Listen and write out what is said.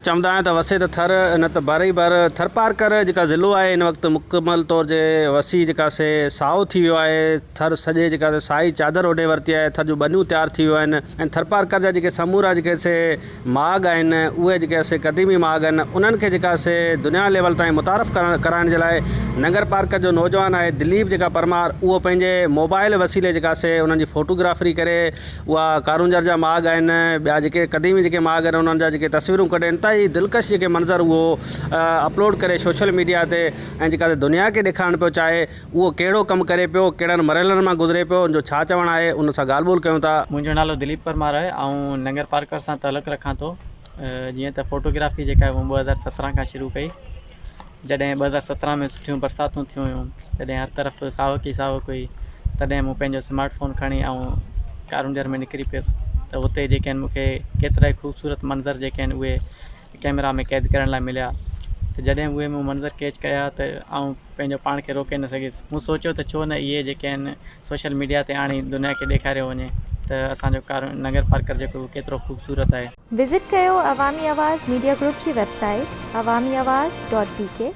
चवंदा आहिनि त वसे त थर न त बर ई बर थरपारकर जेका ज़िलो आहे इन वक़्तु मुकमल तौर जे वसी जेका से साओ थी वियो आहे। थर सॼे जेका साई चादर ओॾे वरिती आहे। थर जूं बनियूं तयारु थी वियूं आहिनि ऐं थरपारकर जा जेके समूरा जेके से माग आहिनि उहे जेके से क़दीमी माग आहिनि उन्हनि खे जेका से दुनिया लेवल ताईं मुतारफ़ कराइण जे लाइ नंगर पार्कर जो नौजवान आहे दिलीप जेका परमार उहो पंहिंजे मोबाइल वसीले जेका से उन्हनि जी फ़ोटोग्राफरी करे उहा कारूंजर जा माग आहिनि ॿिया जेके क़दीमी जेके माग आहिनि उन्हनि जा जेके तस्वीरूं कढे इंतहाई दिलकश जेके मंज़र उहो अपलोड करे सोशल मीडिया ते ऐं जेका दुनिया खे ॾेखारणु पियो चाहे उहो कहिड़ो कमु करे पियो कहिड़नि मरहलनि मां गुज़रे पियो उनजो छा चवणु आहे उन सां ॻाल्हि ॿोल कयूं था। मुंहिंजो नालो दिलीप परमार आहे ऐं नंगर पार्कर सां तालुक़ु रखां थो। जीअं त फ़ोटोग्राफी जेका आहे उहा 2017 खां शुरू कई। जॾहिं 2017 में सुठियूं बरसातूं थियूं हुयूं तॾहिं हर तरफ़ सावक ई सावक हुई। तॾहिं मूं पंहिंजो स्मार्टफोन खणी ऐं कारूंजर में निकिरी पियुसि त हुते जेके आहिनि मूंखे केतिरा ई ख़ूबसूरत मंज़र जेके आहिनि उहे कैमरा में क़ैद करण लाइ मिलिया। त जॾहिं उहे मूं मंज़र कैच कया त आउं पंहिंजो पाण खे रोके न सघियुसि। मूं सोचियो त छो न इहे जेके आहिनि सोशल मीडिया ते आणी दुनिया खे ॾेखारियो वञे त असांजो नंगर पार्कर जेको केतिरो ख़ूबसूरत आहे। विज़िट कयो अवामी आवाज़ मीडिया ग्रुप जी वेबसाइट awamiawaz.pk।